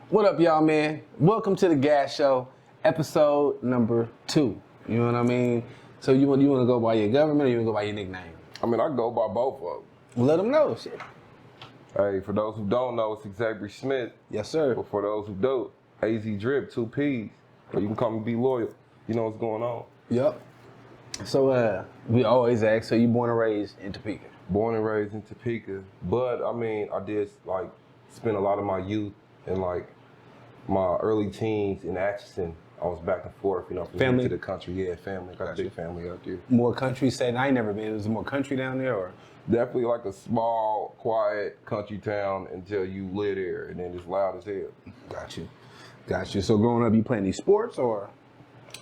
What up, y'all, man? Welcome to the Gas Show, episode number 2. You know what I mean? So you want to go by your government or you want to go by your nickname? I mean, I go by both of them. Well, let them know, shit. Hey, for those who don't know, it's Xavier Smith. Yes, sir. But for those who don't, AZ Dripp, 2 P's. Or you can call me Be Loyal. You know what's going on. Yep. So we always ask, so you born and raised in Topeka? Born and raised in Topeka. But, I mean, I did, spend a lot of my youth and, my early teens in Atchison. I was back and forth, from family to the country. Yeah, family. Got a big family out there. More country setting? I ain't never been. Is there more country down there, or? Definitely like a small, quiet country town until you live there, and then it's loud as hell. Got you. So growing up, you playing these sports, or?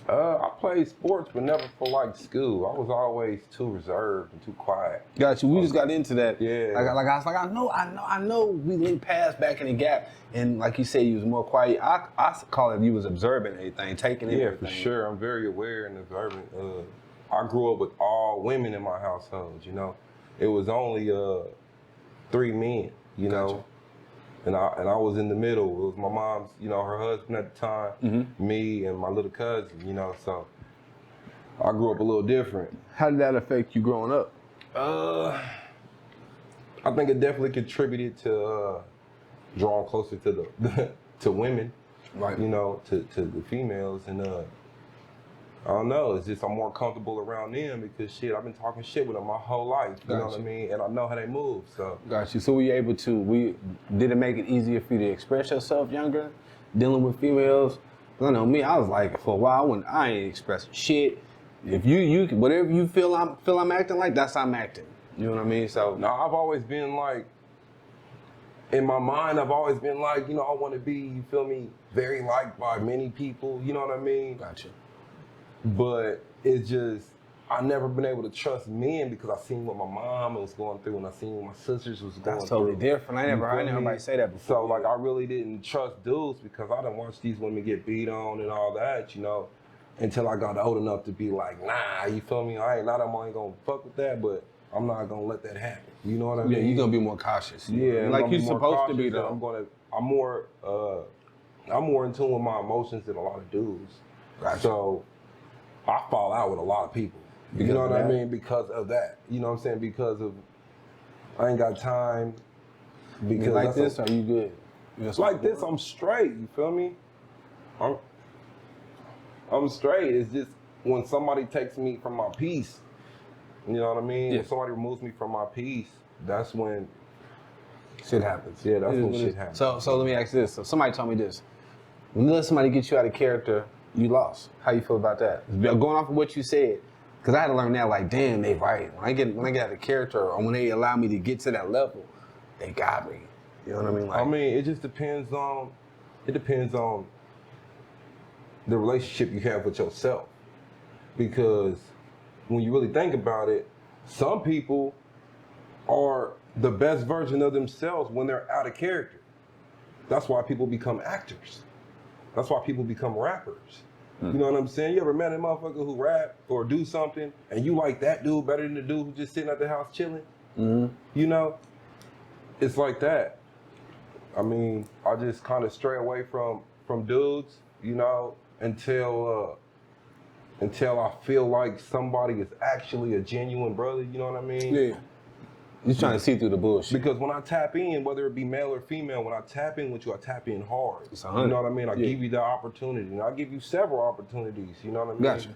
I played sports, but never for school. I was always too reserved and too quiet. Got you. We just got into that. Yeah. I know. We linked past back in the gap, and like you said, you was more quiet. I call it you was observing everything, taking in everything. Yeah, for sure. I'm very aware and observant. I grew up with all women in my household. It was only 3 men. Gotcha. And I was in the middle. It was my mom's, her husband at the time, me and my little cousin, so I grew up a little different. How did that affect you growing up? I think it definitely contributed to drawing closer to the to women, right? To the females, and I don't know. It's just I'm more comfortable around them because I've been talking shit with them my whole life. You know what I mean? And I know how they move. So got you. So were you able to? Did it make it easier for you to express yourself younger, dealing with females? I know me. I was like for a while I ain't expressing shit. If you whatever you feel I'm acting like, that's how I'm acting. You know what I mean? So no, I've always been in my mind, I've always been I want to be, you feel me, very liked by many people. You know what I mean? Gotcha. But it's just, I never been able to trust men because I seen what my mom was going through and I seen what my sisters was going through. That's totally different. I never heard anybody say that before. So I really didn't trust dudes because I done watched these women get beat on and all that, until I got old enough to be like, nah, you feel me? I'm only gonna fuck with that, but I'm not gonna let that happen. You know what I mean? Yeah, you're gonna be more cautious. Yeah, like you're supposed to be though. I'm more in tune with my emotions than a lot of dudes. Gotcha. So I fall out with a lot of people. You know what I mean? Because of that. You know what I'm saying? Because of I ain't got time. Because like this, are you good? Like this, I'm straight. You feel me? I'm straight. It's just when somebody takes me from my peace. You know what I mean? Yeah. When somebody removes me from my peace, that's when shit happens. Yeah, that's when shit happens. So let me ask this. So somebody told me this. When you let somebody get you out of character, you lost. How you feel about that? Going off of what you said, because I had to learn that. Like, damn, they right. When I get out of character, or when they allow me to get to that level, they got me. You know what I mean? It just depends on. It depends on the relationship you have with yourself, because when you really think about it, some people are the best version of themselves when they're out of character. That's why people become actors. That's why people become rappers. You know what I'm saying? You ever met a motherfucker who rap or do something and you like that dude better than the dude who's just sitting at the house chilling? Mm-hmm. It's like that. I just kind of stray away from dudes, until I feel like somebody is actually a genuine brother, you know what I mean? Yeah. You're trying to see through the bullshit. Because when I tap in, whether it be male or female, when I tap in with you, I tap in hard. It's 100. You know what I mean? I give you the opportunity, and I give you several opportunities, you know what I mean? Gotcha.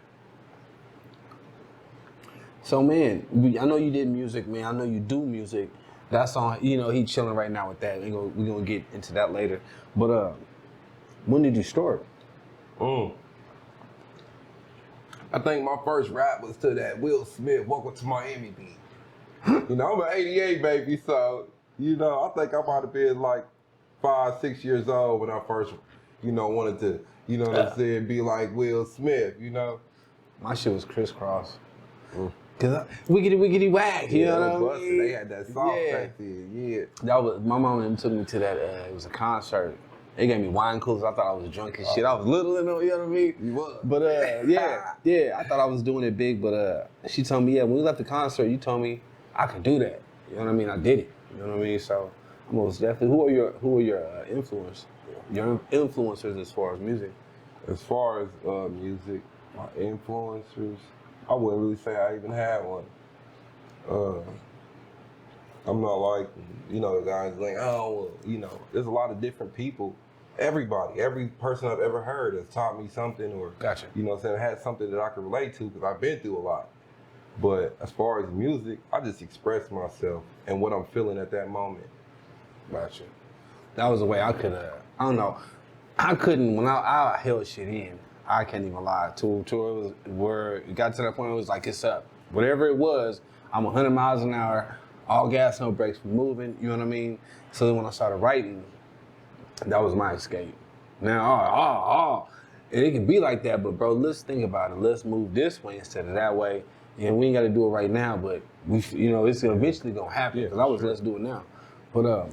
So, man, I know you did music, man. I know you do music. That's on, he chilling right now with that. We're going to get into that later. But when did you start? I think my first rap was to that Will Smith, Welcome to Miami beat. I'm an 88 baby, so, I think I might have been 5, 6 years old when I first, wanted to, what I'm saying, be like Will Smith, My shit was crisscross. Cause wiggity whack, you know what I mean? They had that soft back then, That was, my mom and them took me to that, it was a concert. They gave me wine coolers. I thought I was drunk and shit. I was little, you know what I mean? You was. But yeah, I thought I was doing it big, but she told me, when we left the concert, you told me I could do that. You know what I mean? I did it. You know what I mean? So Most definitely. Who are your influencers as far as music? As far as music, my influencers, I wouldn't really say I even had one. Uh, I'm not like, the guys like, oh, there's a lot of different people. Everybody, every person I've ever heard has taught me something or, Gotcha. had something that I can relate to because I've been through a lot. But as far as music, I just express myself and what I'm feeling at that moment. Gotcha. That was the way I could I don't know. I couldn't, when I held shit in, I can't even lie. Till it was where it got to that point, it was like, it's up. Whatever it was, I'm 100 miles an hour, all gas, no brakes, moving, you know what I mean? So then when I started writing, that was my escape. Now, and it can be like that, but bro, let's think about it. Let's move this way instead of that way. And we ain't got to do it right now, but it's eventually gonna happen. Because let's do it now. But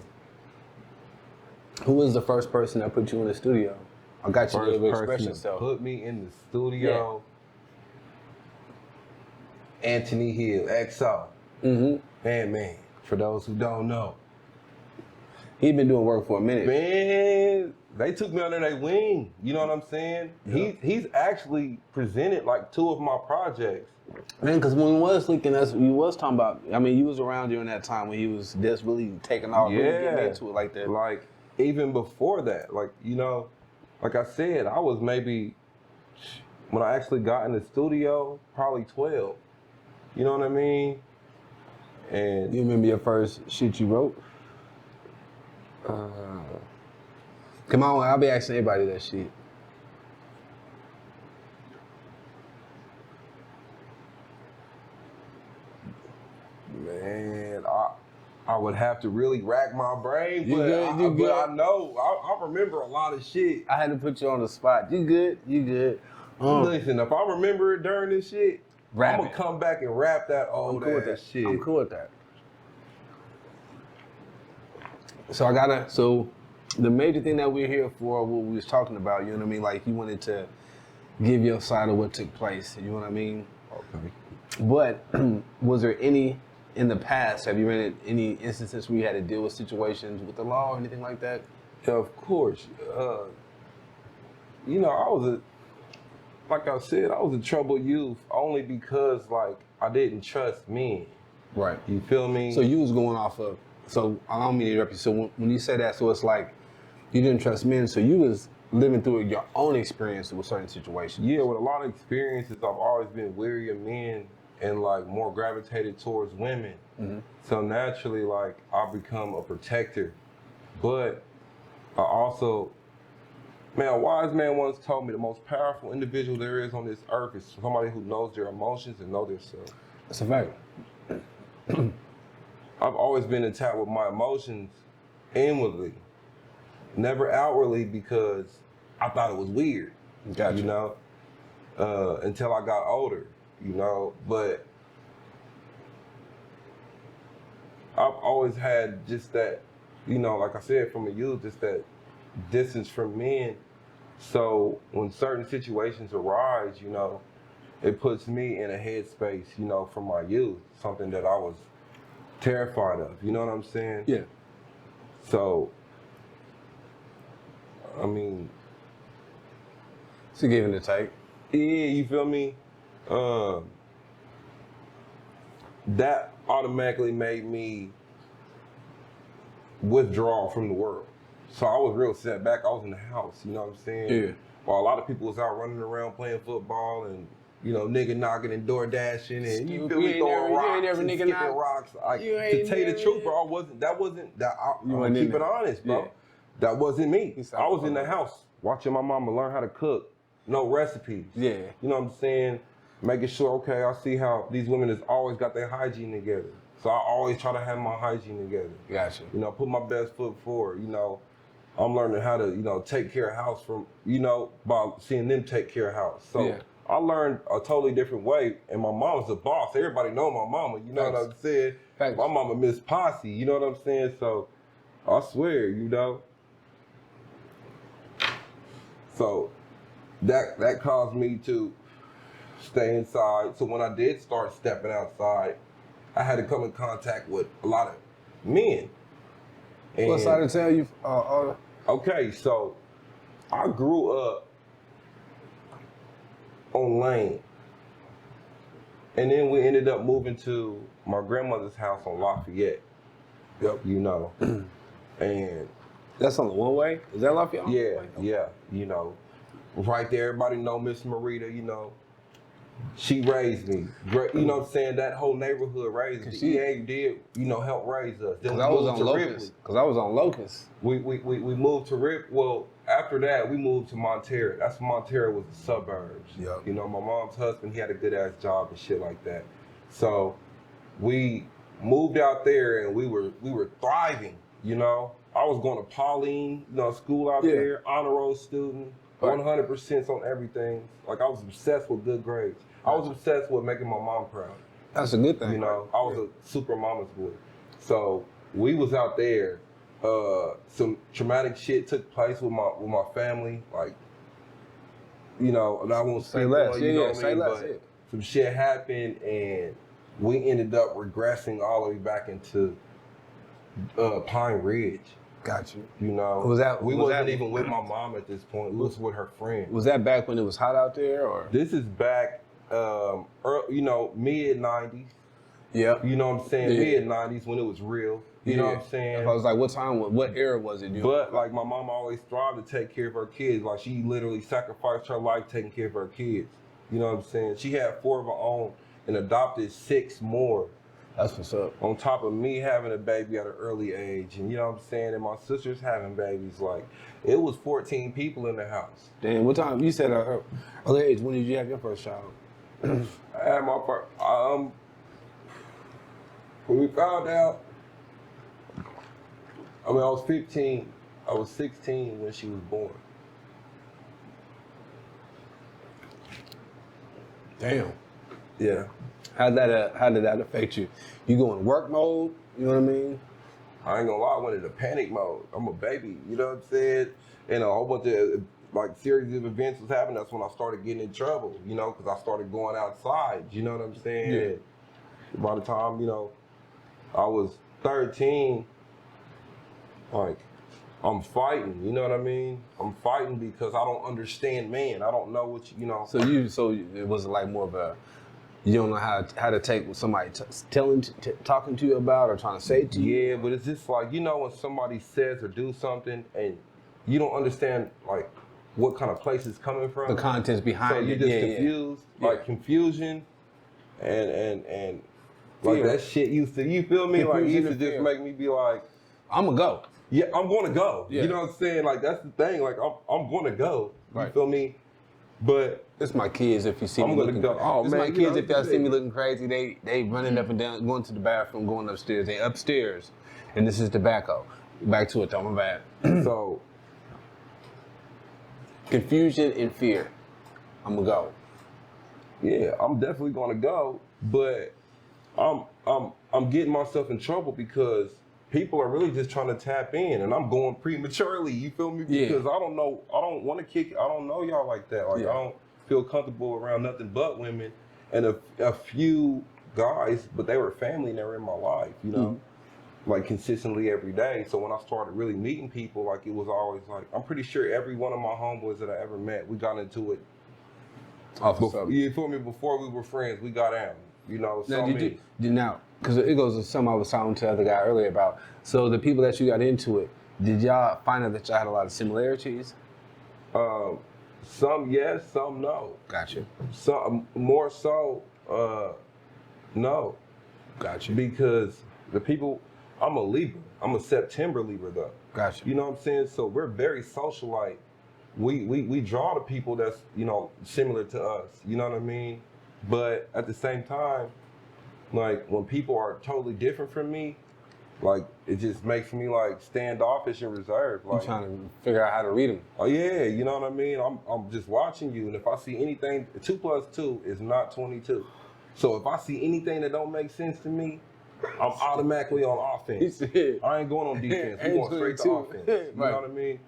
who was the first person that put you in the studio? I got you able to express yourself. Put me in the studio. Yeah. Anthony Hill, XO. Man. For those who don't know, he been doing work for a minute. Man, they took me under their wing. You know what I'm saying? Yeah. He's actually presented like 2 of my projects. Man, because when we was looking, you was talking about. I mean, you was around during that time when he was just really taking off, really getting into it like that. Like even before that, like like I said, I was maybe when I actually got in the studio, probably 12. You know what I mean? And you remember your first shit you wrote? Come on, I'll be asking everybody that shit. Man, I would have to really rack my brain, but I know, I remember a lot of shit. I had to put you on the spot. You good? Listen, if I remember it during this shit, I'm gonna come back and rap that old shit. I'm cool with that. So the major thing that we're here for, what we was talking about, you know what I mean? Like you wanted to give your side of what took place, you know what I mean? Okay. But was there any, in the past, have you ran into any instances where you had to deal with situations with the law or anything like that? Yeah, of course. Like I said, I was a troubled youth only because like I didn't trust men. Right. You feel me? So you was going off of, so I don't mean to interrupt you. So when you say that, so it's like you didn't trust men, so you was living through your own experience with certain situations. Yeah, with a lot of experiences, I've always been weary of men and like more gravitated towards women. Mm-hmm. So naturally, like I become a protector. But I also, a wise man once told me the most powerful individual there is on this earth is somebody who knows their emotions and know themselves. That's a fact. I've always been attacked with my emotions inwardly, never outwardly because I thought it was weird. Gotcha. Until I got older, but I've always had just that, like I said, from a youth, just that distance from men. So when certain situations arise, it puts me in a headspace, from my youth, something that I was terrified of. You know what I'm saying? Yeah. So, I mean, it's a give and a take. Yeah, you feel me? That automatically made me withdraw from the world. So I was real set back. I was in the house, you know what I'm saying? Yeah. While a lot of people was out running around playing football and, nigga knocking and door dashing and you feel me throwing rocks and skipping rocks. To tell you the truth, bro, I'm keep it honest, bro. Yeah. That wasn't me. I was in the house watching my mama learn how to cook. No recipes. Yeah. You know what I'm saying? Making sure, okay, I see how these women has always got their hygiene together. So I always try to have my hygiene together. Gotcha. Put my best foot forward, I'm learning how to, take care of house from, by seeing them take care of house. So yeah. I learned a totally different way, and my mom's a boss. Everybody know my mama, you know what I'm saying? Thanks. My mama Miss Posse, you know what I'm saying? So I swear, So that caused me to stay inside. So when I did start stepping outside, I had to come in contact with a lot of men. And What side of town you? okay, so I grew up on Lane. And then we ended up moving to my grandmother's house on Lafayette. Yep. You know. And That's on the one way? Is that Lafayette? yeah, you know. Right there, everybody know Miss Marita, you know. She raised me. Great, you know what I'm saying? That whole neighborhood raised me. She did, you know, help raise us. Then Because we I was moved on to Locust. Ripley. Because I was on Locust. We moved to Rip. Well, after that, we moved to Montero. That's Montero was the suburbs. Yep. You know, my mom's husband, he had a good ass job and shit like that. So we moved out there and we were thriving. You know, I was going to Pauline, you know, school out there, honor roll student, 100% on everything. Like I was obsessed with good grades. I was obsessed with making my mom proud. That's a good thing. You know, I was a super mama's boy. So we was out there. Some traumatic shit took place with my family. Like, you know, and I won't Say less. you know what I Say mean? less. But some shit happened, and we ended up regressing all the way back into Pine Ridge. Got you. You know, we wasn't even with my mom at this point. We was with her friend. Was that back when it was hot out there, or? This is back, you know, mid '90s. Yeah. You know what I'm saying? Yeah. Mid '90s when it was real. You know what I'm saying? If I was like, what era was it? But like my mom always strived to take care of her kids. Like she literally sacrificed her life taking care of her kids. You know what I'm saying? She had 4 of her own and adopted 6 more. That's what's up. On top of me having a baby at an early age, and you know what I'm saying, and my sisters having babies. Like it was 14 people in the house. Damn, what time? You said early age. When did you have your first child? I had my first. When we found out, I mean, I was 15. I was 16 when she was born. Damn. Yeah. How did that affect you? You go in work mode? You know what I mean? I ain't gonna lie, I went into panic mode. I'm a baby, you know what I'm saying? And a whole bunch of like series of events was happening. That's when I started getting in trouble, you know, because I started going outside. You know what I'm saying? Yeah. By the time, you know, I was 13, like, I'm fighting, you know what I mean? I'm fighting because I don't understand man. I don't know what you know. So it was like more of a, you don't know how to take what somebody talking to you about or trying to say to you? Yeah, but it's just like, you know, when somebody says or do something and you don't understand like what kind of place it's coming from. The contents behind it. So you're just confused, like confusion and like that shit used to, you feel me? Like it used to just make me be like, I'm gonna go. Yeah, I'm gonna go. Yeah. You know what I'm saying? Like that's the thing. Like I'm gonna go. You Right. feel me? But it's my kids. If you see me looking, oh it's man, my kids. If y'all see me looking crazy, they running up and down, going to the bathroom, going upstairs. They upstairs, and this is tobacco. Back to it, though. My bad. So confusion and fear. I'm gonna go. Yeah, I'm definitely gonna go, but I'm getting myself in trouble because people are really just trying to tap in, and I'm going prematurely. You feel me? Because I don't know. I don't want to kick. I don't know y'all like that. Like I don't feel comfortable around nothing but women, and a few guys, but they were family and they were in my life. You know, like consistently every day. So when I started really meeting people, like it was always like I'm pretty sure every one of my homeboys that I ever met, we got into it. You feel me? Before we were friends, we got out. You know, now, because it goes to something I was talking to the other guy earlier about. So the people that you got into it, did y'all find out that y'all had a lot of similarities? Some yes, some no. Gotcha. Some more so, no. Gotcha. Because the people, I'm a Libra. I'm a September Libra though. Gotcha. You know what I'm saying? So we're very socialite. We draw the people that's, you know, similar to us. You know what I mean? But at the same time, like when people are totally different from me, like it just makes me like standoffish and reserved. Like you trying to figure out how to read them. Oh yeah, you know what I mean? I'm just watching you, and if I see anything, 2 + 2 is not 22. So if I see anything that don't make sense to me, I'm automatically on offense. I ain't going on defense. We're going straight to offense. You know what I mean?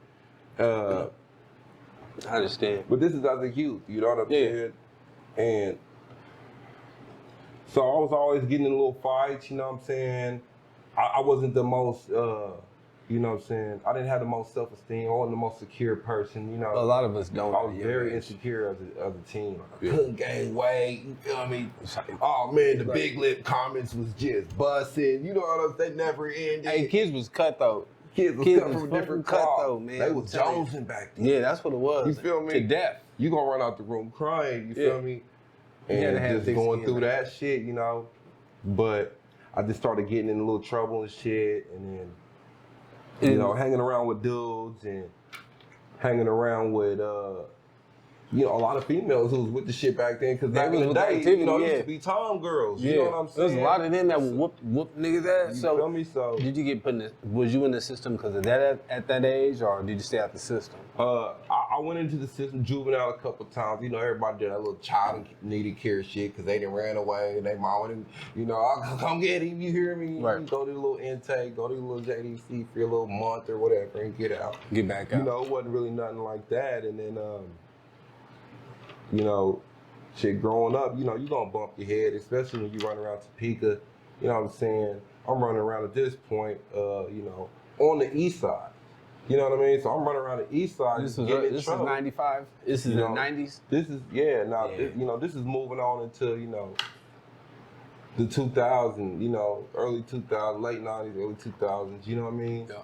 I understand. But this is as a youth, you know what I'm saying? And so I was always getting in little fights, you know what I'm saying? I wasn't the most You know what I'm saying? I didn't have the most self-esteem. I wasn't the most secure person, you know. A lot of us don't. I was very insecure as a teen. Like, I couldn't gain weight, you feel me? Oh man, the big lip comments was just busting. You know what I'm saying? They never ended. Hey, kids was cutthroat. Kids was cut from a different cloth. Man. They was jonesing back then. Yeah, that's what it was. You feel me? To death. You gonna run out the room crying, you feel me? And just going through that shit, you know. But I just started getting in a little trouble and shit, and then, you know, hanging around with dudes and hanging around with, you know, a lot of females who was with the shit back then. Because back in the day, you know, there used to be tom girls. You know what I'm saying? There's a lot of them that would whoop niggas ass. You feel me? So did you get put in was you in the system because of that at that age, or did you stay out the system? I went into the system juvenile a couple times. You know, everybody did that little child needed care shit because they done ran away and they mom didn't, you know, I'll come get him, you hear me? Right. You go to the little intake, go to the little JDC for a little month or whatever and get out. Get back out. You know, it wasn't really nothing like that. And then, you know, shit, growing up, you know, you gonna bump your head, especially when you run around Topeka. You know what I'm saying? I'm running around at this point, you know, on the east side. You know what I mean? So I'm running around the east side. This is 95? This is the 90s? This is, you know, this is moving on into, you know, the 2000s, you know, early 2000s, late 90s, early 2000s, you know what I mean? Yeah.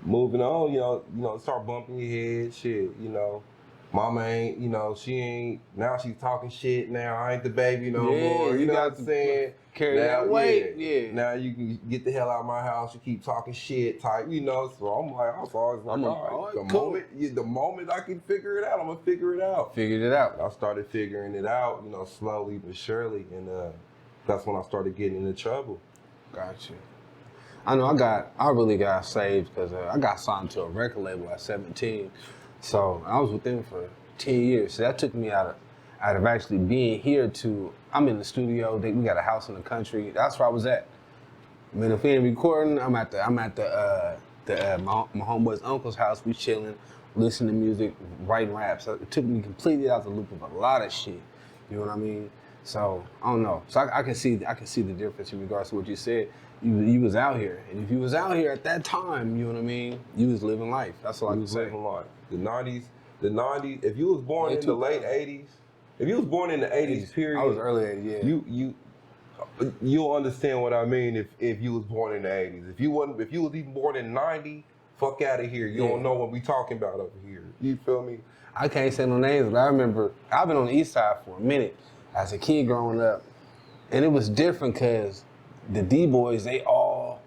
Moving on, you know, start bumping your head, shit, you know. Mama ain't, you know, she ain't, now she's talking shit now, I ain't the baby no more, you know what I'm saying? Carry that weight, Now you can get the hell out of my house, you keep talking shit type, you know, so I'm like, I was always like, all right, the moment I can figure it out, I'm gonna figure it out. Figured it out. I started figuring it out, you know, slowly but surely, and that's when I started getting into trouble. Got you. I know I really got saved because I got signed to a record label at 17. So I was with them for 10 years. So that took me out of actually being here to, I'm in the studio, we got a house in the country. That's where I was at. I mean, if we ain't recording, I'm at my homeboy's uncle's house. We chilling, listening to music, writing raps. So it took me completely out the loop of a lot of shit. You know what I mean? So I don't know. So I can see the difference in regards to what you said. You was out here, and if you was out here at that time, you know what I mean, you was living life. That's all I can say. Living life. The 90s. If you was born in the late 80s, if you was born in the 80s, period. I was early 80s. Yeah. You'll understand what I mean if you was born in the 80s. If you was even born in 90, fuck out of here. You don't know what we talking about over here. You feel me? I can't say no names, but I remember I've been on the east side for a minute as a kid growing up, and it was different because the D-boys, they all,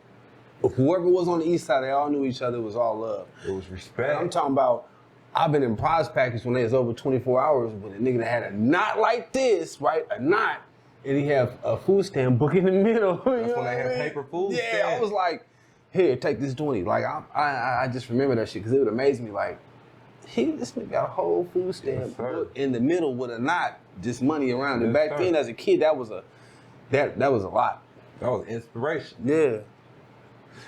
whoever was on the east side, they all knew each other. It was all love. It was respect. And I'm talking about, I've been in prize package when they was over 24 hours with a nigga that had a knot like this, right? A knot, and he had a food stamp book in the middle. That's when they had paper food stamps. Yeah, I was like, here, take this 20. Like, I just remember that shit because it would amaze me. Like, this nigga got a whole food stamp book in the middle with a knot, just money around it. Back then, as a kid, that was a lot. That was inspiration. Yeah.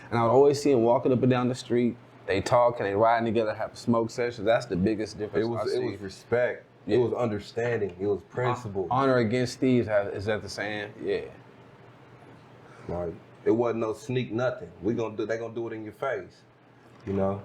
And I would always see them walking up and down the street. They talk and they riding together, have smoke sessions. That's the biggest difference. It was respect. Yeah. It was understanding. It was principle. Honor against thieves, is that the saying? Yeah. Like, it wasn't no sneak nothing. They gonna do it in your face. You know?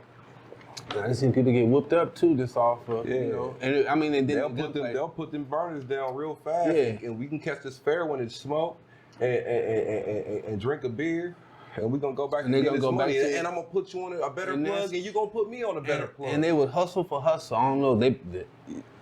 I just seen people get whooped up too, just off of, you know. And I mean, and then they'll put them burners down real fast. Yeah. And we can catch this fair when it's smoke and drink a beer. And we're gonna go back and get this money, and I'm gonna put you on a better plug, and you gonna put me on a better plug. And they would hustle for hustle. I don't know, the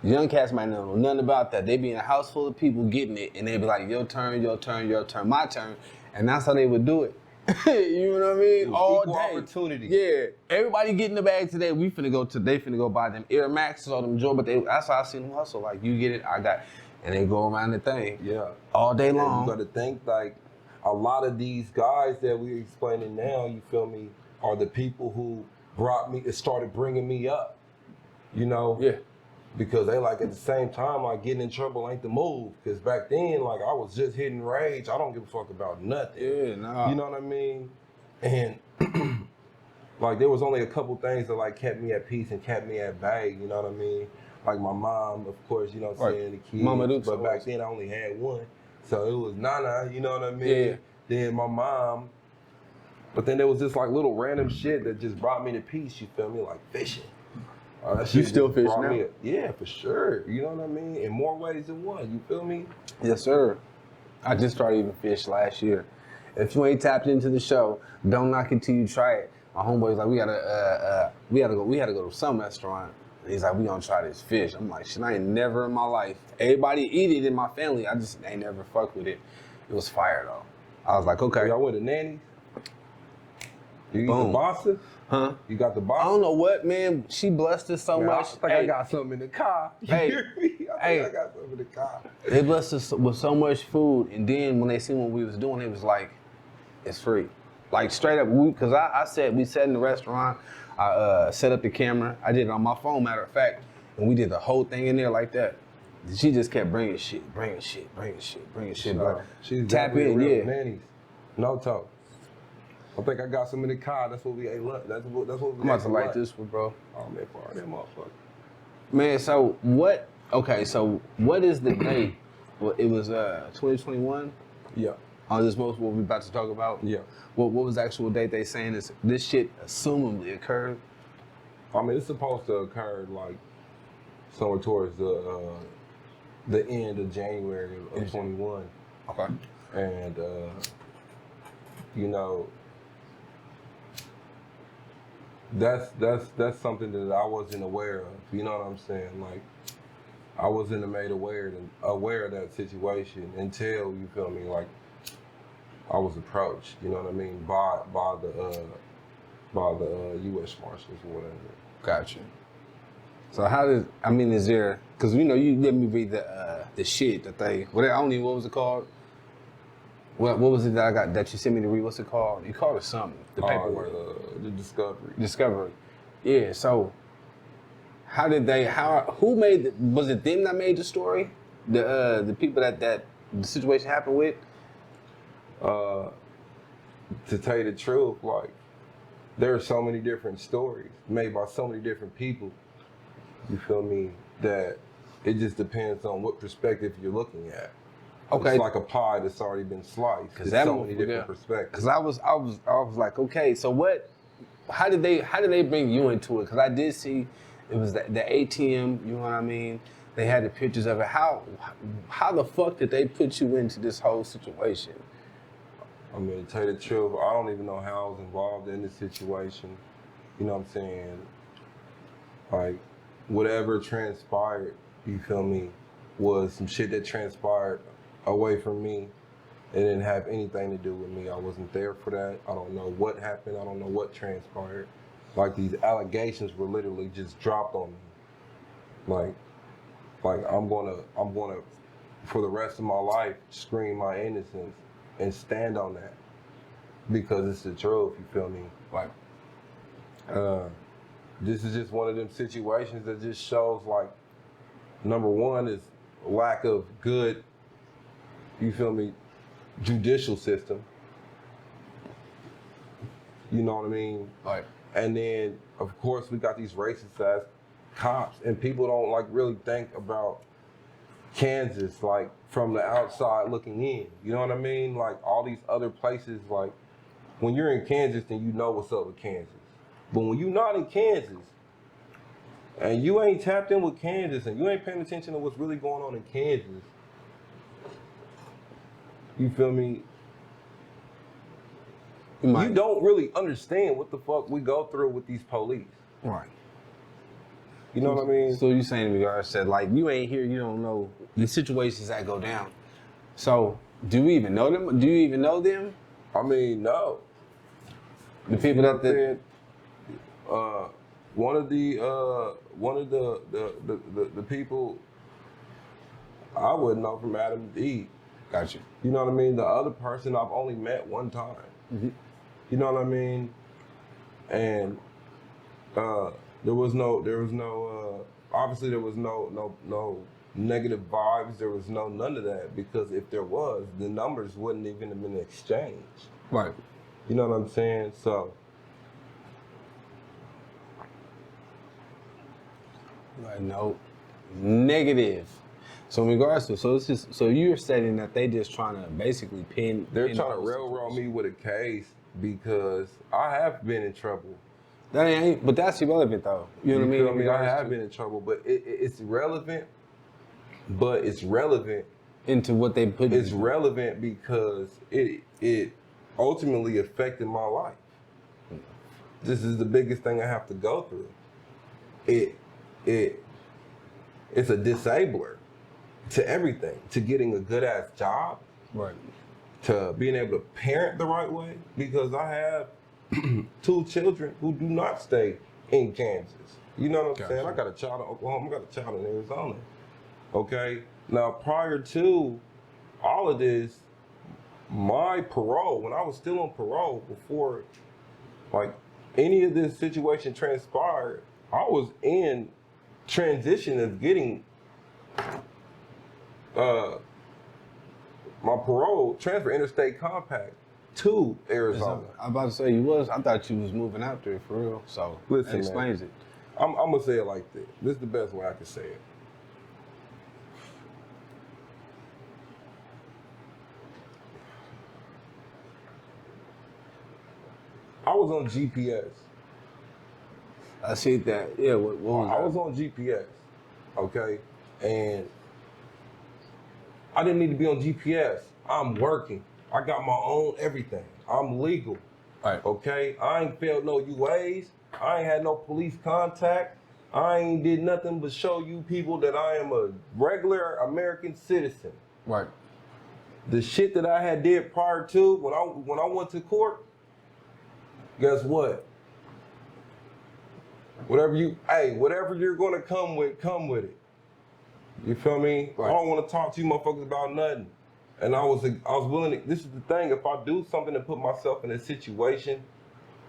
young cats might not know nothing about that. They be in a house full of people getting it, and they be like, your turn, your turn, your turn, my turn. And that's how they would do it. You know what I mean? All equal day. Opportunity. Yeah. Everybody get in the bag today. They finna go buy them Air Maxes or them Jordan, but that's how I seen them hustle. Like, you get it, I got it. And they go around the thing. Yeah. All day long. And you gotta think, like, a lot of these guys that we're explaining now, you feel me, are the people who started bringing me up, you know? Yeah. Because they like at the same time, like getting in trouble ain't the move. Because back then, like I was just hitting rage. I don't give a fuck about nothing. Yeah, nah. You know what I mean? And like there was only a couple things that like kept me at peace and kept me at bay, you know what I mean? Like my mom, of course, you know what I'm saying, the kids. Mama do but back then I only had one. So it was Nana, you know what I mean? Yeah. Then my mom, But then there was this like little random shit that just brought me to peace. You feel me? Like fishing. That shit still just fish brought now? me yeah, for sure. You know what I mean? In more ways than one. You feel me? Yes, sir. I just started even fish last year. If you ain't tapped into the show, don't knock it till you try it. My homeboy's like, we had to go to some restaurant. And he's like, we gonna try this fish. I'm like, shit, I ain't never in my life. Everybody eat it in my family. I just ain't never fucked with it. It was fire though. I was like, okay. Y'all went to Nanny's? You eat the Boom. bossa? Huh? You got the bossa? I don't know what, man. She blessed us so Man, much. I think I got something in the car. You Hey. hear me? I think I got something in the car. They blessed us with so much food, and then when they seen what we was doing, it was like, it's free. Like straight up, because we sat in the restaurant, I set up the camera, I did it on my phone, matter of fact, and we did the whole thing in there like that. She just kept bringing shit. But She's tap definitely in, a real yeah. Nanny's. No talk. I think I got some in the car. That's what we ate lunch. That's what we I'm about ate to for light lunch. this one, bro. Oh man, for that motherfucker. Man, so what? Okay, so what is the date? Well, it was 2021. Yeah. Oh, this is what we about to talk about. Yeah. What was the actual date they saying this shit assumably occurred? I mean, it's supposed to occur like somewhere towards the end of January of 21. Okay. And you know, that's something that I wasn't aware of. You know what I'm saying? Like, I wasn't made aware of that situation until, you feel me, like I was approached. You know what I mean? By the U.S. Marshals or whatever. Gotcha. So is there? Because you let me read the shit that they. I don't even. What was it called? What was it that I got that you sent me to read? What's it called? You called it something. The paperwork. The discovery. Discovery. Yeah. So, who made? Was it them that made the story? The people that the situation happened with. To tell you the truth, like, there are so many different stories made by so many different people. You feel me? That it just depends on what perspective you're looking at. Okay. It's like a pie that's already been sliced. There's so many different perspectives. Because I was like, okay, so what? How did they bring you into it? Because I did see it was the ATM. You know what I mean? They had the pictures of it. How the fuck did they put you into this whole situation? I mean, to tell you the truth, I don't even know how I was involved in this situation. You know what I'm saying? Like, whatever transpired, you feel me, was some shit that transpired away from me. It didn't have anything to do with me. I wasn't there for that. I don't know what happened. I don't know what transpired. Like, these allegations were literally just dropped on me. Like I'm gonna, for the rest of my life, scream my innocence and stand on that because it's the truth. You feel me? Like, this is just one of them situations that just shows, like, number one is lack of good, you feel me, judicial system. You know what I mean? Like, and then, of course, we got these racist ass cops, and people don't like really think about Kansas, like, from the outside looking in. You know what I mean? Like, all these other places, like, when you're in Kansas, then you know what's up with Kansas. But when you're not in Kansas, and you ain't tapped in with Kansas, and you ain't paying attention to what's really going on in Kansas, you feel me? You don't really understand what the fuck we go through with these police. Right. You know what I mean? So you saying in regards to, like, you ain't here, you don't know the situations that go down. So do we even know them? Do you even know them? I mean, no. The people you know that one of the people I wouldn't know from Adam D. Gotcha. You know what I mean? The other person I've only met one time. Mm-hmm. You know what I mean? And there was no obviously there was no negative vibes. There was none of that, because if there was, the numbers wouldn't even have been exchanged. Right. You know what I'm saying? So. Like, no, negative. So in regards to, so you're stating that they just trying to basically They're trying to railroad me with a case because I have been in trouble. That ain't, but that's irrelevant though. You know what I mean? Feel me? I Regards have to- been in trouble, but it's relevant. But it's relevant. into what they put. It's relevant because it ultimately affected my life. This is the biggest thing I have to go through. It's a disabler to everything, to getting a good ass job, Right. to being able to parent the right way, because I have 2 children who do not stay in Kansas. You know what I'm saying? I got a child in Oklahoma, I got a child in Arizona. Okay? Now, prior to all of this, my parole, when I was still on parole, before like any of this situation transpired, I was in transition of getting my parole transfer interstate compact to Arizona. I'm about to say you was. I thought you was moving out there for real. So Listen, that explains it. I'm gonna say it like this. This is the best way I can say it. I was on GPS. I see that. Yeah. What was I that? was on GPS, okay? And I didn't need to be on GPS. I'm working. I got my own everything. I'm legal, Right. okay? I ain't failed no UAs. I ain't had no police contact. I ain't did nothing but show you people that I am a regular American citizen. Right. The shit that I had did prior to when I went to court, guess what? Whatever you're gonna come with it. You feel me? Right. I don't want to talk to you motherfuckers about nothing. And I was willing to, this is the thing, if I do something to put myself in a situation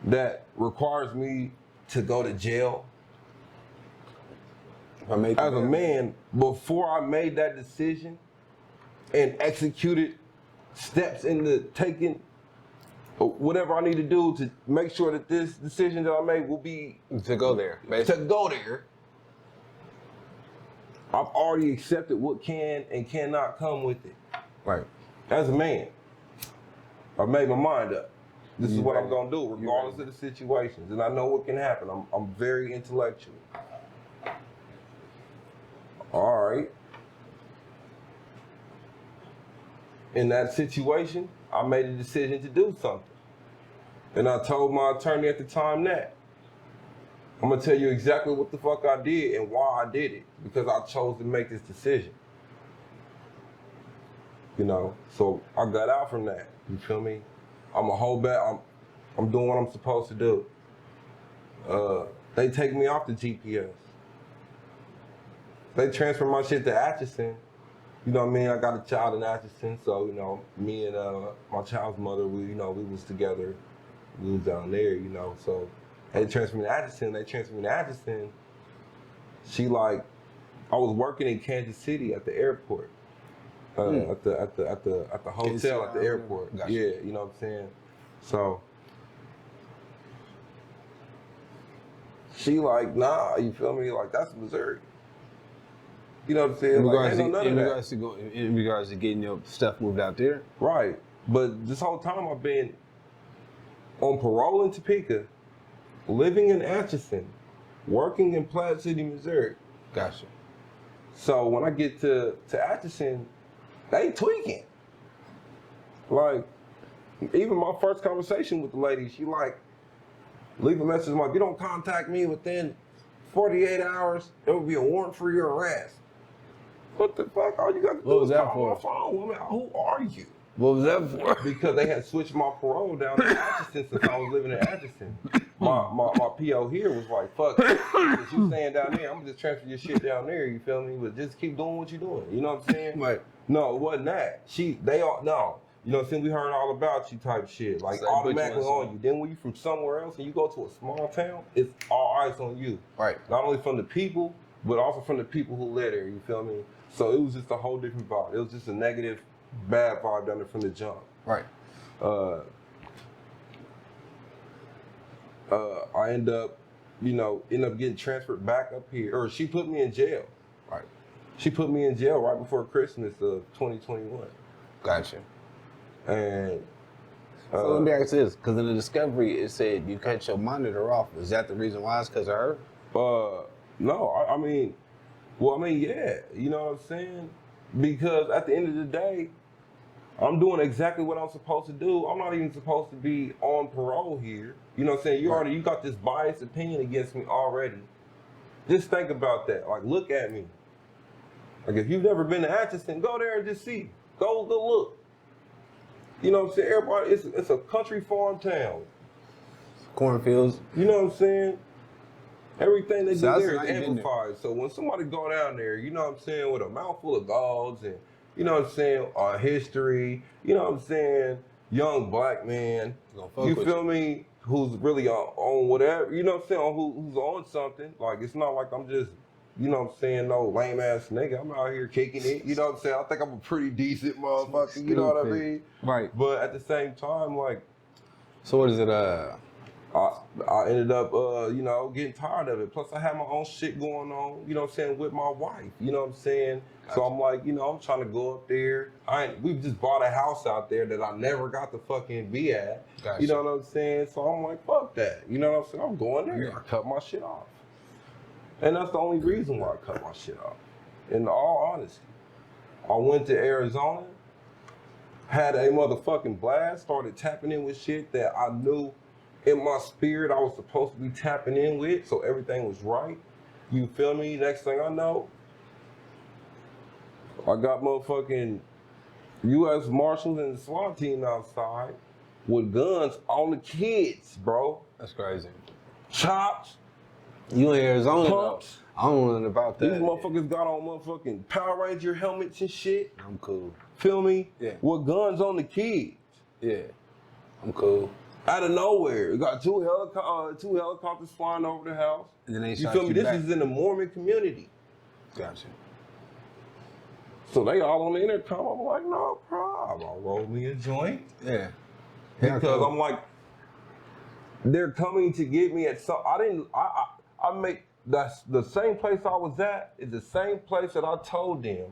that requires me to go to jail, as a man, before I made that decision and executed steps into taking whatever I need to do to make sure that this decision that I made will be To go there. Basically. to go there, I've already accepted what can and cannot come with it. Right. As a man, I've made my mind up. This is what I'm gonna do, regardless of the situations, and I know what can happen. I'm very intellectual. All right. In that situation, I made a decision to do something, and I told my attorney at the time that I'm gonna tell you exactly what the fuck I did and why I did it, because I chose to make this decision. You know, so I got out from that. You feel me? I'm a whole back. I'm doing what I'm supposed to do. They take me off the GPS. They transfer my shit to Atchison. You know what I mean? I got a child in Atchison, so you know, me and my child's mother, we was together. We was down there, you know. So they transferred me to Atchison. She like, I was working in Kansas City at the airport. At the hotel at the airport. Gotcha. Yeah, you know what I'm saying? So she like, nah, you feel me? Like, that's Missouri. You know what I'm saying? Like, ain't no none of that. In regards to getting your stuff moved out there. Right. But this whole time I've been on parole in Topeka, living in Atchison, working in Platte City, Missouri. Gotcha. So when I get to Atchison, they tweaking. Like, even my first conversation with the lady, she like, leave a message like, if you don't contact me within 48 hours, there will be a warrant for your arrest. What the fuck? All you got to do is call my phone. I mean, who are you? What was that for? Because they had switched my parole down to Atchison since I was living in Atchison. My PO here was like, fuck, if you staying down there, I'm gonna just transfer your shit down there, you feel me? But just keep doing what you're doing. You know what I'm saying? Right. No, it wasn't that. You know what I'm saying? We heard all about you type shit. Like, automatically on you. Then when you from somewhere else and you go to a small town, it's all eyes on you. Right. Not only from the people, but also from the people who live there, you feel me? So it was just a whole different vibe. It was just a negative, bad vibe down there from the jump. Right. I end up getting transferred back up here. Or she put me in jail. Right. She put me in jail right before Christmas of 2021. Gotcha. And So let me ask this, because in the discovery it said you cut your monitor off. Is that the reason why? It's because of her? No, I mean, yeah, you know what I'm saying? Because at the end of the day, I'm doing exactly what I'm supposed to do. I'm not even supposed to be on parole here. You know what I'm saying? You got this biased opinion against me already. Just think about that. Like, look at me. Like, if you've never been to Atchison, go there and just see. Go look. You know what I'm saying? Everybody, it's a country farm town. Cornfields. You know what I'm saying? Everything they do there is nice amplified. So when somebody go down there, you know what I'm saying, with a mouthful of dogs and, you know what I'm saying, history, you know what I'm saying, young black man, you feel me, who's really on whatever, you know what I'm saying, who's on something. Like, it's not like I'm just, you know what I'm saying, no lame ass nigga. I'm out here kicking it, you know what I'm saying? I think I'm a pretty decent motherfucker, you know what I mean? Right. But at the same time, like. So what is it, I ended up, you know, getting tired of it. Plus, I had my own shit going on, you know what I'm saying, with my wife, you know what I'm saying? Gotcha. So I'm like, you know, I'm trying to go up there. We just bought a house out there that I never got to fucking be at. Gotcha. You know what I'm saying? So I'm like, fuck that. You know what I'm saying? I'm going there. Yeah. I cut my shit off. And that's the only reason why I cut my shit off. In all honesty. I went to Arizona, had a motherfucking blast, started tapping in with shit that I knew in my spirit I was supposed to be tapping in with, so everything was right. You feel me? Next thing I know, I got motherfucking U.S. Marshals and the SWAT team outside with guns on the kids, bro. That's crazy. Chops. You in Arizona? Pumps. I don't know nothing about that. These motherfuckers got on motherfucking Power Ranger helmets and shit. I'm cool. Feel me? Yeah. With guns on the kids. Yeah. I'm cool. Out of nowhere, we got two helicopters flying over the house. And then they you feel me? This is in the Mormon community. Gotcha. So they all on the intercom. I'm like, no problem. I'll roll me a joint. Yeah. Because I'm like, they're coming to get me at some. I make that's the same place I was at is the same place that I told them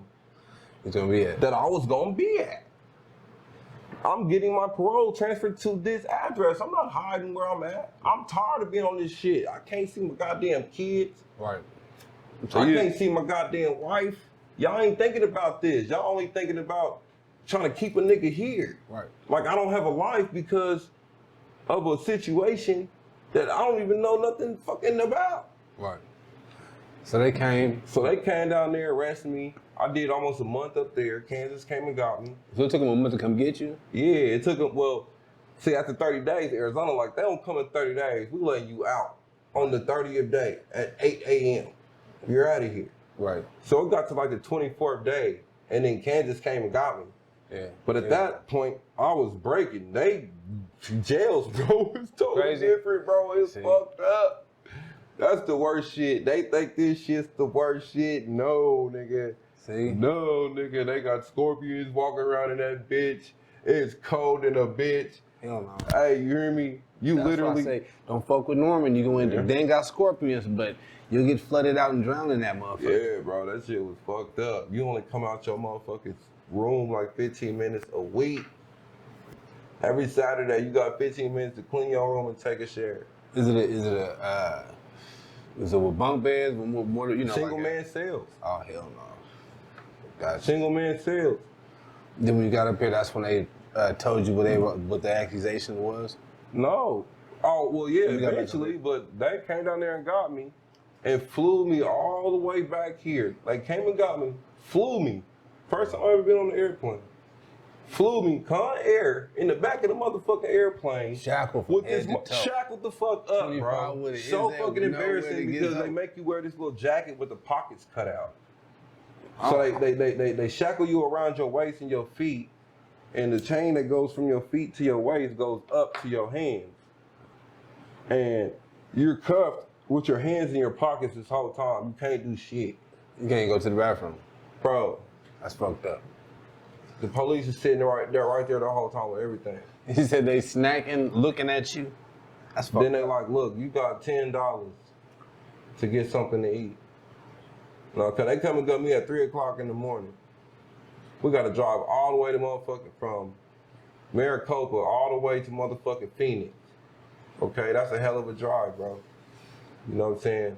it's gonna be at. That I was gonna be at. I'm getting my parole transferred to this address. I'm not hiding where I'm at. I'm tired of being on this shit. I can't see my goddamn kids. Right. So I can't see my goddamn wife. Y'all ain't thinking about this. Y'all only thinking about trying to keep a nigga here. Right. Like, I don't have a life because of a situation that I don't even know nothing fucking about. Right. So they came. So they came down there, arrested me. I did almost a month up there. Kansas came and got me. So it took them a month to come get you? Yeah, it took them, well, see, after 30 days, Arizona, like, they don't come in 30 days. We letting you out on the 30th day at 8 a.m. You're out of here. Right. So it got to like the 24th day, and then Kansas came and got me. Yeah. But at that point, I was breaking. Jails, bro, it's totally different, bro. It's fucked up. That's the worst shit. They think this shit's the worst shit. No, nigga. See? No, nigga. They got scorpions walking around in that bitch. It's cold in a bitch. Hell no. Hey, you hear me? You That's literally. Why I say, don't fuck with Norman. You go in there. They ain't got scorpions, but you'll get flooded out and drowned in that motherfucker. Yeah, bro. That shit was fucked up. You only come out your motherfucking room like 15 minutes a week. Every Saturday, you got 15 minutes to clean your room and take a shower. Is it with bunk beds? More, you know, single man cells. Oh, hell no. Gotcha. Single man cells. Then when you got up here, that's when they told you what the accusation was? No. Oh, well, yeah, eventually, but they came down there and got me and flew me all the way back here. They came and got me, flew me. First time I've ever been on an airplane. Flew me, Con Air, in the back of the motherfucking airplane. Shackled with this shackled the fuck up, bro. So fucking embarrassing because they make you wear this little jacket with the pockets cut out. So they shackle you around your waist and your feet, and the chain that goes from your feet to your waist goes up to your hands. And you're cuffed with your hands in your pockets this whole time. You can't do shit. You can't go to the bathroom. Bro. That's fucked up. The police is sitting right there the whole time with everything. He said they snacking, looking at you. That's fucked up. Then they like, look, you got $10 to get something to eat. No, cause they come and get me at 3 o'clock in the morning. We gotta drive all the way to motherfucking from Maricopa all the way to motherfucking Phoenix. Okay, that's a hell of a drive, bro. You know what I'm saying?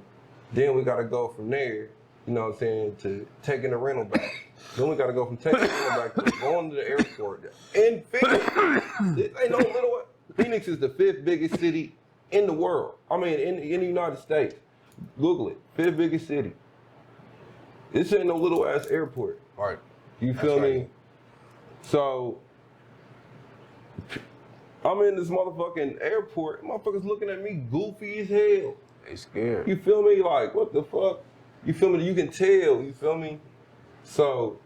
Then we gotta go from there, you know what I'm saying, to taking the rental back. Then we gotta go from taking the rental back to going to the airport. In Phoenix, this ain't no little one. Phoenix is the 5th biggest city in the world. I mean, in the United States. Google it, 5th biggest city. This ain't no little ass airport. Right. You feel me? Right. So, I'm in this motherfucking airport. Motherfuckers looking at me goofy as hell. They scared. You feel me? Like, what the fuck? You feel me? You can tell, you feel me? So,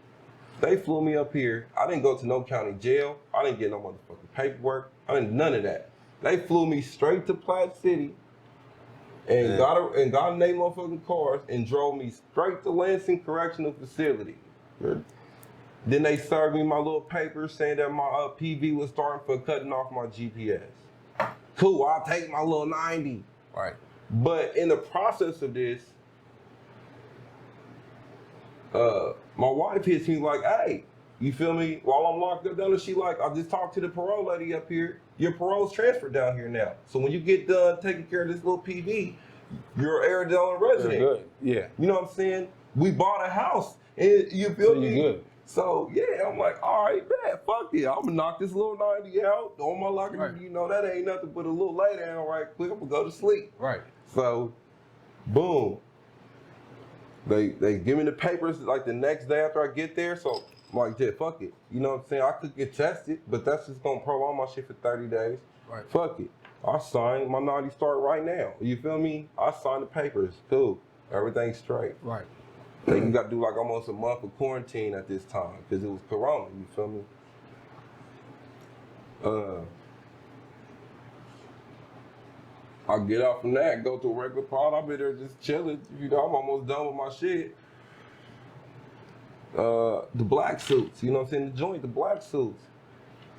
they flew me up here. I didn't go to no county jail. I didn't get no motherfucking paperwork. I didn't none of that. They flew me straight to Platte City and got in their motherfucking cars and drove me straight to Lansing Correctional Facility. Good. Then they served me my little paper saying that my PV was starting for cutting off my GPS. Cool, I'll take my little 90. Right. But in the process of this, my wife hits me like, hey, you feel me? While I'm locked up down there, she like, I just talked to the parole lady up here. Your parole's transferred down here now. So when you get done taking care of this little PV, you're Arizona resident. You're good. Yeah. You know what I'm saying? We bought a house, and you feel me? You're good. So yeah, I'm like, all right, man, fuck it. I'm gonna knock this little 90 out on my locker. Right. You know, that ain't nothing but a little lay down right quick. I'm gonna go to sleep. Right. So, boom. They give me the papers like the next day after I get there. So I'm like, yeah, fuck it. You know what I'm saying? I could get tested, but that's just gonna prolong my shit for 30 days. Right. Fuck it. I signed my 90 start right now. You feel me? I signed the papers. Cool. Everything's straight. Right. You got to do like almost a month of quarantine at this time because it was Corona. You feel me? I get out from that, go to a regular pod. I'll be there just chilling. You know, I'm almost done with my shit. The black suits, you know what I'm saying? The joint, the black suits.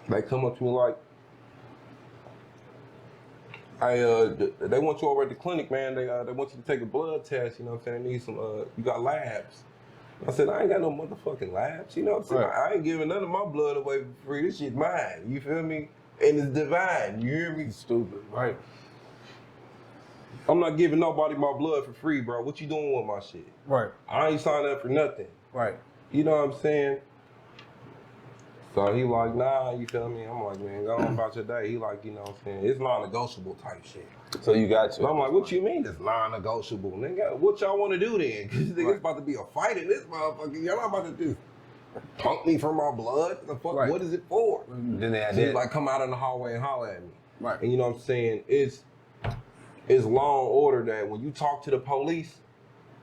They come up to me like, they want you over at the clinic, man. They want you to take a blood test, you know what I'm saying? They need some, you got labs. I said, I ain't got no motherfucking labs, you know what I'm saying? Right. I ain't giving none of my blood away for free. This shit mine, you feel me? And it's divine, you hear me? Stupid. Right. I'm not giving nobody my blood for free, bro. What you doing with my shit? Right. I ain't signed up for nothing. Right. You know what I'm saying? So he like, nah, you feel me? I'm like, man, go on about your day. He like, you know what I'm saying? It's non-negotiable type shit. So you got to. So I'm like, what you mean it's non-negotiable? Nigga, what y'all want to do then? Because it's about to be a fight in this motherfucker. Y'all not about to do punk me for my blood? The fuck, Right. what is it for? Then they had So he that. like come out in the hallway and holler at me. Right. And you know what I'm saying? It's long order that when you talk to the police,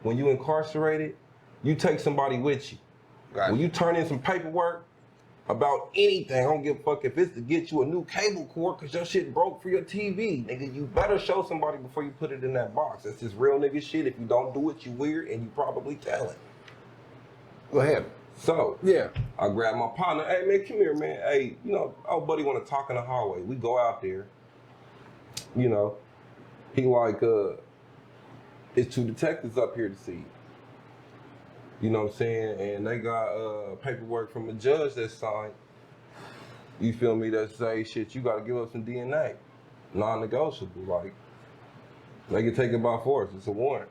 when you incarcerated, you take somebody with you. Gotcha. When you turn in some paperwork about anything, I don't give a fuck if it's to get you a new cable cord because your shit broke for your TV. Nigga, you better show somebody before you put it in that box. That's just real nigga shit. If you don't do it, you weird and you probably tell it. Go ahead. So, Yeah. I grab my partner. Hey, man, come here, man. Hey, you know, oh, buddy want to talk in the hallway. We go out there. You know, he like, it's 2 detectives up here to see you. You know what I'm saying? And they got paperwork from a judge that signed, you feel me, that say, shit, you got to give up some DNA. Non-negotiable. Like, they can take it by force. It's a warrant.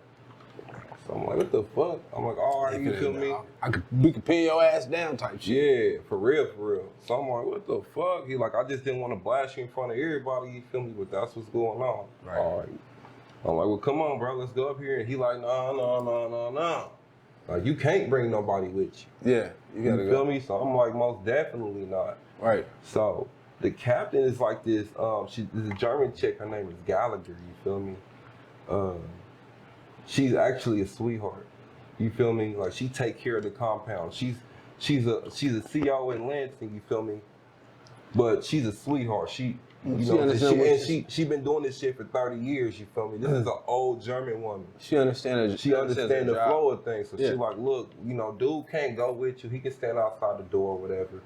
So I'm like, what the fuck? I'm like, all right, you feel me? We could pin your ass down type shit. Yeah, for real, for real. So I'm like, what the fuck? He like, I just didn't want to blast you in front of everybody, you feel me? But that's what's going on. Right. All right. I'm like, well, come on, bro, let's go up here. And he like, no. Like, you can't bring nobody with you. Yeah. You gotta You go. feel me? So I'm like, most definitely not. Right. So the captain is like this, she's a German chick, her name is Gallagher, you feel me? She's actually a sweetheart. You feel me? Like, she take care of the compound. She's a CO in Lansing, you feel me? But she's a sweetheart. She been doing this shit for 30 years, you feel me? This is an old German woman. She understands the flow of things. So Yeah. she like, look, you know, dude can't go with you. He can stand outside the door or whatever.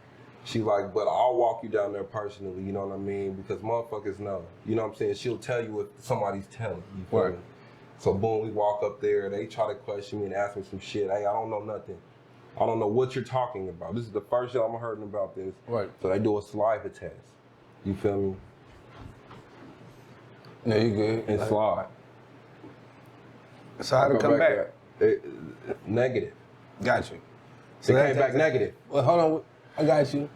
She like, but I'll walk you down there personally, you know what I mean? Because motherfuckers know. You know what I'm saying? She'll tell you if somebody's telling you. Feel Right. me? So boom, we walk up there. They try to question me and ask me some shit. Hey, I don't know nothing. I don't know what you're talking about. This is the first time I'm hearing about this. Right. So they do a saliva test. You feel me? No, you good. And slide. So how'd it come back? Negative. Got you. So it came back negative. Well, hold on. I got you.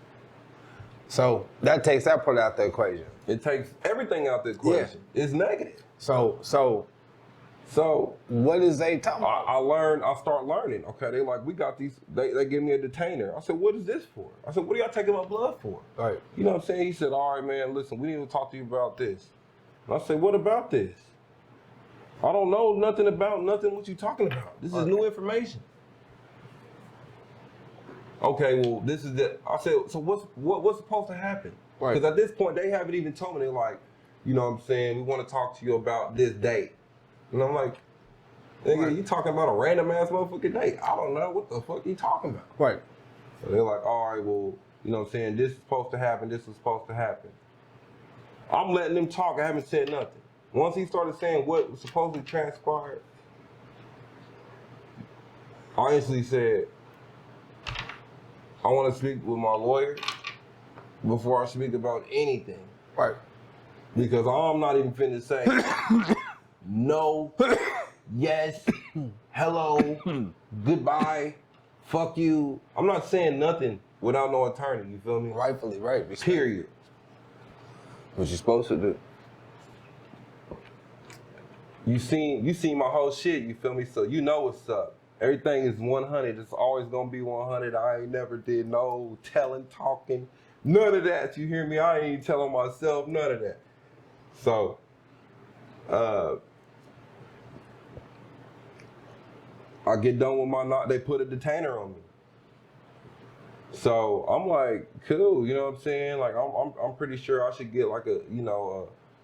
So that takes that part out the equation. It takes everything out the equation. Yeah. It's negative. So what is they talking about? I start learning. Okay, they like, we got these, they give me a detainer. I said, what is this for? I said, what are y'all taking my blood for? Right. You know what I'm saying? He said, all right, man, listen, we need to talk to you about this. And I said, what about this? I don't know nothing about nothing what you talking about. This is new information. Okay, well, this is the, I said, so what's supposed to happen? Right. Because at this point, they haven't even told me, they're like, you know what I'm saying, we want to talk to you about this date. And I'm like, nigga, you talking about a random ass motherfucking date. I don't know what the fuck you talking about. Right. So they're like, all right, well, you know what I'm saying, this is supposed to happen, this is supposed to happen. I'm letting them talk, I haven't said nothing. Once he started saying what was supposedly transpired, I instantly said, I want to speak with my lawyer before I speak about anything. Right. Because I'm not even finna say no, yes, hello, goodbye, fuck you. I'm not saying nothing without no attorney, you feel me? Rightfully right. Period. What you supposed to do. You seen my whole shit, you feel me? So you know what's up. Everything is 100. It's always gonna be 100. I ain't never did no telling, talking, none of that. You hear me? I ain't even telling myself none of that. So, I get done with my knot. They put a detainer on me. So I'm like, cool. You know what I'm saying? Like I'm pretty sure I should get like a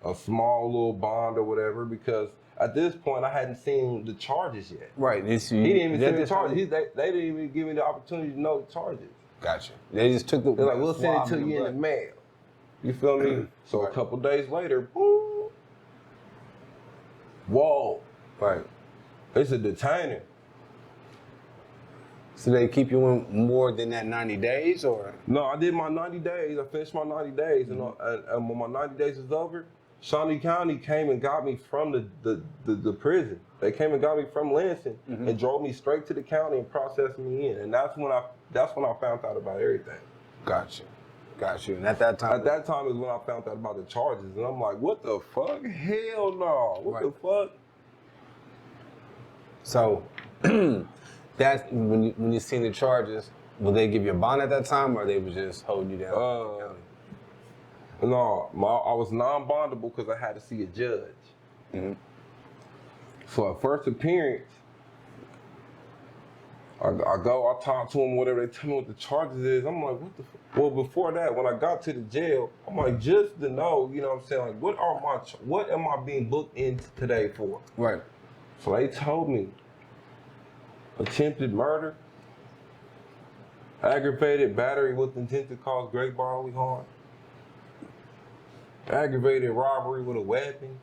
a small little bond or whatever, because at this point I hadn't seen the charges yet. Right. He didn't even see the charges. They didn't even give me the opportunity to know the charges. Gotcha. They just took the. They're like, we'll send it to you in the mail. You feel me? So a couple days later, boom. Whoa. Right. It's a detainer. So they keep you in more than that 90 days, or? No, I did my 90 days. I finished my 90 days, and when my 90 days is over, Shawnee County came and got me from the prison. They came and got me from Lansing and drove me straight to the county and processed me in. And that's when I found out about everything. Gotcha. And at that time? At that time is when I found out about the charges. And I'm like, what the fuck? Hell no. What the fuck? So, that's when you seen the charges, will they give you a bond at that time, or they was just holding you down? No, I was non-bondable because I had to see a judge. So at first appearance, I talk to them, whatever, they tell me what the charges is. I'm like, what the fuck? Well, before that, when I got to the jail, I'm like, just to know, you know what I'm saying, like, what am I being booked in today for? Right. So they told me, attempted murder, aggravated battery with intent to cause great bodily harm, aggravated robbery with a weapon,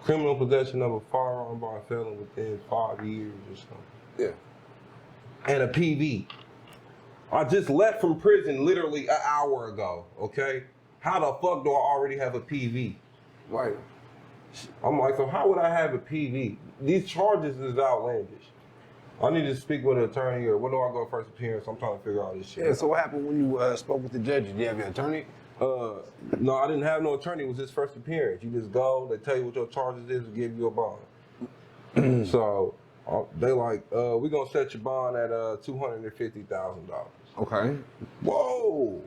criminal possession of a firearm by a felon within 5 years or something. Yeah. And a PV. I just left from prison literally an hour ago, okay? How the fuck do I already have a PV? Right. I'm like, so how would I have a PV? These charges is outlandish. I need to speak with an attorney, or when do I go first appearance? I'm trying to figure out this shit. Yeah, so what happened when you spoke with the judge? Did you have your attorney? No, I didn't have no attorney. It was his first appearance. You just go, they tell you what your charges is, and give you a bond. So they like, we're gonna set your bond at $250,000. Okay. Whoa.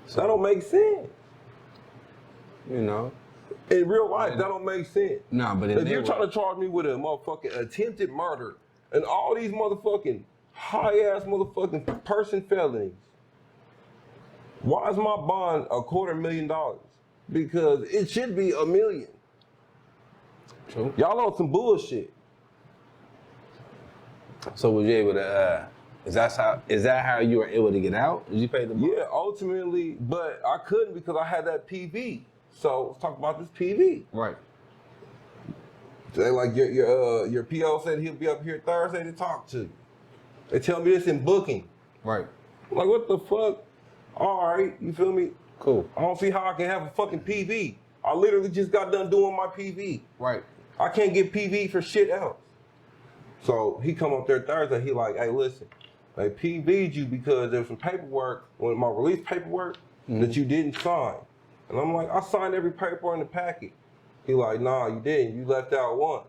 So that don't make sense. You know. In real life, that don't make sense. Nah, but if you're trying to charge me with a motherfucking attempted murder and all these motherfucking high-ass motherfucking person felonies, why is my bond $250,000? Because it should be $1 million. True. Y'all on some bullshit. So was you able to? Is that how you were able to get out? Did you pay the bond? Yeah, ultimately, but I couldn't because I had that PV. So let's talk about this PV. Right. They like your PO said he'll be up here Thursday to talk to you. They tell me this in booking. Right. I'm like, what the fuck? All right, you feel me? Cool. I don't see how I can have a fucking PV. I literally just got done doing my PV. Right. I can't get PV for shit else. So he come up there Thursday, he like, hey, listen, they PV'd you because there's some paperwork, when my release paperwork, that you didn't sign. And I'm like, I signed every paper in the packet. He like, nah, you didn't. You left out one.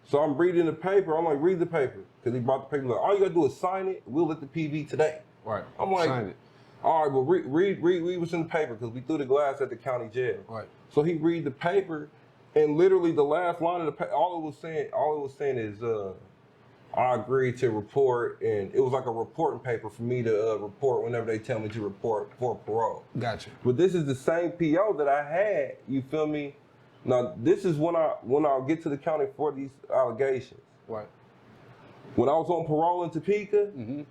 So I'm reading the paper. I'm like, read the paper. Because he brought the paper. Like, all you got to do is sign it. We'll let the PV today. Right. I'm like, sign it. All right, well, read what's in the paper because we threw the glass at the county jail. Right. So he read the paper, and literally the last line of the paper, all it was saying is, I agreed to report, and it was like a reporting paper for me to report whenever they tell me to report for parole. Gotcha. But this is the same PO that I had. You feel me? Now this is when I'll get to the county for these allegations. Right. When I was on parole in Topeka, Mm-hmm.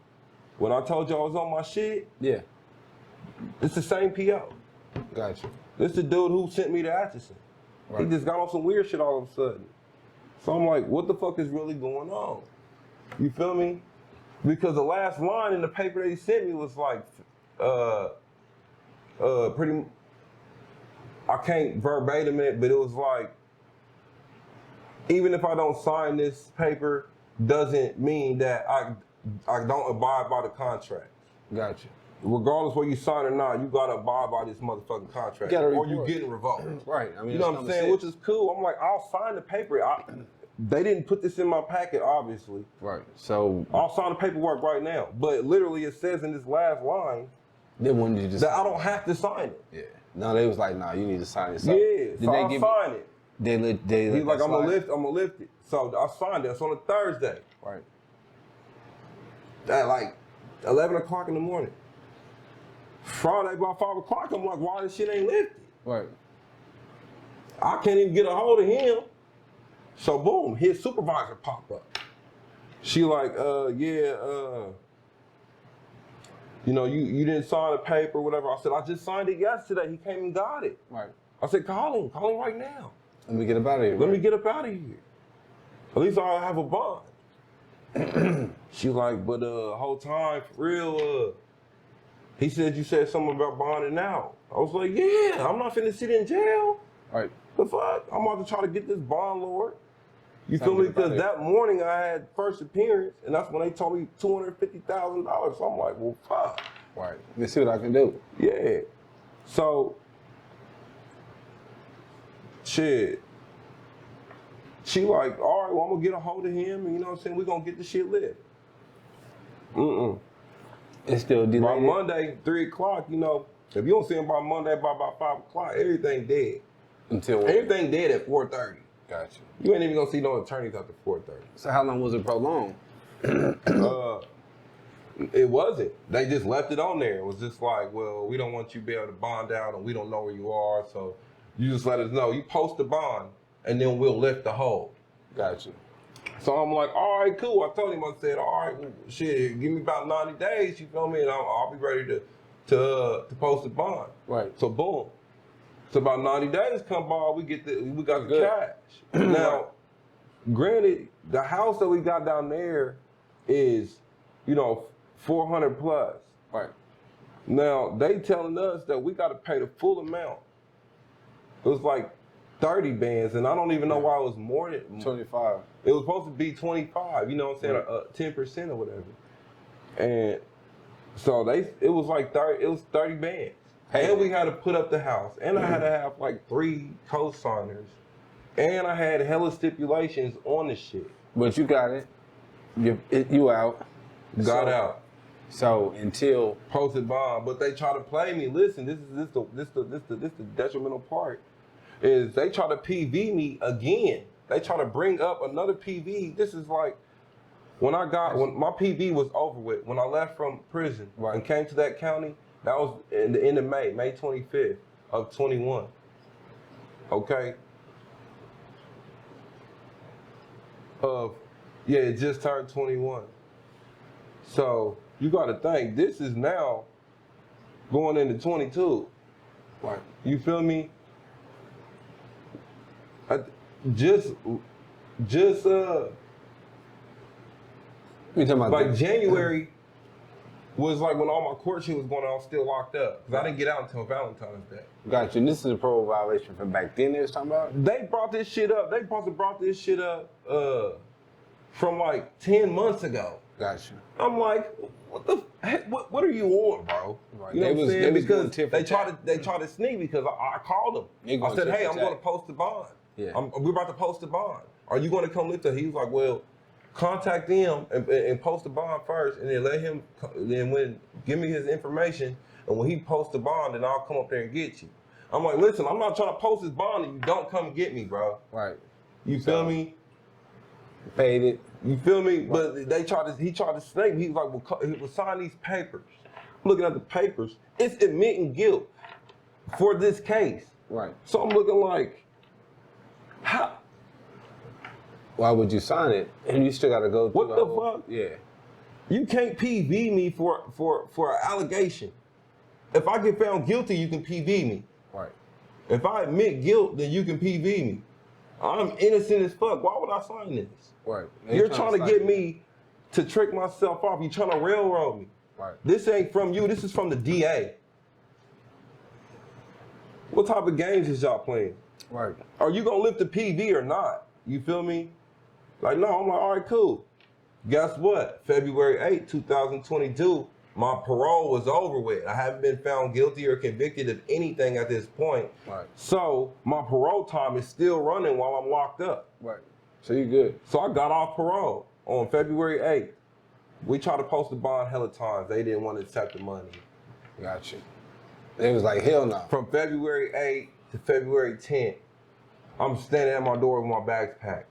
when I told you I was on my shit, Yeah. it's the same PO. Gotcha. This the dude who sent me to Atchison. Right. He just got on some weird shit all of a sudden. So I'm like, what the fuck is really going on? You feel me? Because the last line in the paper that he sent me was like, pretty, I can't verbatim it, but it was like, even if I don't sign this paper, doesn't mean that I don't abide by the contract. Gotcha. Regardless whether you sign or not, you gotta abide by this motherfucking contract, or you getting revoked. Right. I mean, You know what I'm saying? Which is cool. I'm like, I'll sign the paper. They didn't put this in my packet, obviously. Right. So I'll sign the paperwork right now. But literally, it says in this last line then when did you just that I don't have to sign it. Yeah. No, they was like, nah, you need to sign it. So Yeah, did so they I'll sign it. They let He's like, that I'm gonna slide? lift it. So I signed it. It's on a Thursday. Right. At like 11 o'clock in the morning. Friday about 5 o'clock, I'm like, why this shit ain't lifted? Right. I can't even get a hold of him. So boom, his supervisor popped up. She like, you know, you didn't sign the paper, whatever. I said, I just signed it yesterday. He came and got it. Right. I said, call him right now. Let me get up out of here. Let me get up out of here. At least I have a bond. She like, but whole time, for real, he said you said something about bonding out. I was like, yeah, I'm not finna sit in jail. Right. The fuck? I'm about to try to get this bond, Lord. You Time feel to me? get up outta Because that morning I had first appearance, and that's when they told me $250,000. So I'm like, well, fuck. Right. Let me see what I can do. Yeah. So, shit. She like, all right, well, I'm gonna get a hold of him, and you know what I'm saying? We're gonna get the shit lit. It's still delayed. By Monday, 3 o'clock, you know, if you don't see him by Monday, by about 5 o'clock, everything dead. Until what? Everything dead at 4:30. Gotcha. You ain't even gonna see no attorneys after 4:30. So how long was it prolonged? It wasn't. They just left it on there. It was just like, well, we don't want you to be able to bond out, and we don't know where you are, so you just let us know. You post the bond, and then we'll lift the hold. Gotcha. So I'm like, all right, cool. I told him, I said, all right, well, shit, give me about 90 days, you feel me, and I'll be ready to post the bond. Right. So boom. So about 90 days come by, we got the cash. Now, granted, the house that we got down there is, you know, 400 plus. Right. Now, they telling us that we got to pay the full amount. It was like 30 bands, and I don't even know why it was more than 25. It was supposed to be 25, you know what I'm saying, 10% or whatever. And so it was like 30, it was 30 bands. And we had to put up the house, and I had to have like 3 co-signers, and I had hella stipulations on the shit. But you got it. You out. Got out. So until Posted bond, but they try to play me. Listen, this the detrimental part. Is they try to PV me again. They try to bring up another PV. This is like when my PV was over with. When I left from prison and came to that county, that was in the end of May 25th of 21. Okay. It just turned 21. So you got to think this is now going into 22. Right. You feel me? Just just You talking about like January was like when all my court shit was going on, I was still locked up. Because I didn't get out until Valentine's Day. Gotcha. And this is a parole violation from back then they was talking about? They brought this shit up. They supposed to brought this shit up from like 10 months ago. Gotcha. I'm like, what the heck? What are you on, bro? Right. You know what I'm saying? They was Because tit for they tried tat. to sneak me because I called them. They I said, tit hey, for I'm tat. going to post the bond. Yeah. We're about to post the bond. Are you going to come lift it? He was like, well, contact him and post the bond first, and then let him. Then give me his information, and when he posts the bond, then I'll come up there and get you. I'm like, listen, I'm not trying to post this bond, and you don't come get me, bro. Right. You feel me? Paid it. You feel me? But he tried to snake me. He was like, well, he was sign these papers. I'm looking at the papers. It's admitting guilt for this case. Right. So I'm looking like, how? Why would you sign it? And you still got to go through What the fuck? Yeah. You can't PV me for an allegation. If I get found guilty, you can PV me. Right. If I admit guilt, then you can PV me. I'm innocent as fuck. Why would I sign this? Right. You're trying to get me to trick myself off. You're trying to railroad me. Right. This ain't from you. This is from the DA. What type of games is y'all playing? Right. Are you gonna lift the PV or not? You feel me? Like, no, I'm like, all right, cool. Guess what? February 8, 2022, my parole was over with. I haven't been found guilty or convicted of anything at this point. Right. So my parole time is still running while I'm locked up. Right. So you good. So I got off parole on February 8th. We tried to post the bond hella times. They didn't want to accept the money. Gotcha. They was like, hell no. From February 8th to February 10th, I'm standing at my door with my bags packed.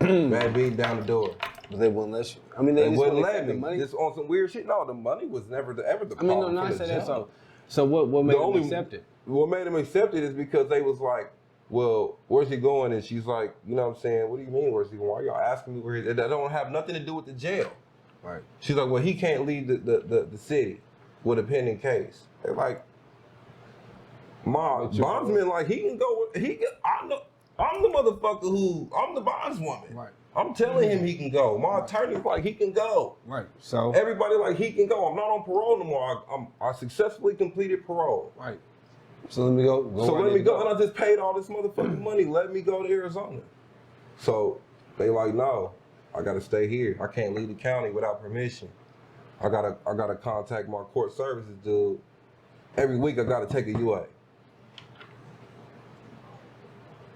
Man beating down the door. But they wouldn't let you. I mean, they just wouldn't let let me. money. Just on some weird shit. No, the money was never ever the I mean, no, problem not for say the that. job. So what made them accept it? What made them accept it is because they was like, well, where's he going? And she's like, you know what I'm saying? What do you mean, where's he going? Why are y'all asking me where he's? That don't have nothing to do with the jail. Right. She's like, well, he can't leave the city with a pending case. They're like, my bondsman, like, he can go. I'm the motherfucker I'm the bondswoman. Right. I'm telling him he can go. My attorney's like, he can go. Right. So Everybody like, he can go. I'm not on parole no more. I successfully completed parole. right. So let me go. So let me go. And I just paid all this motherfucking money. Let me go to Arizona. So they like, no, I gotta stay here. I can't leave the county without permission. I gotta contact my court services dude. Every week I gotta take a UA.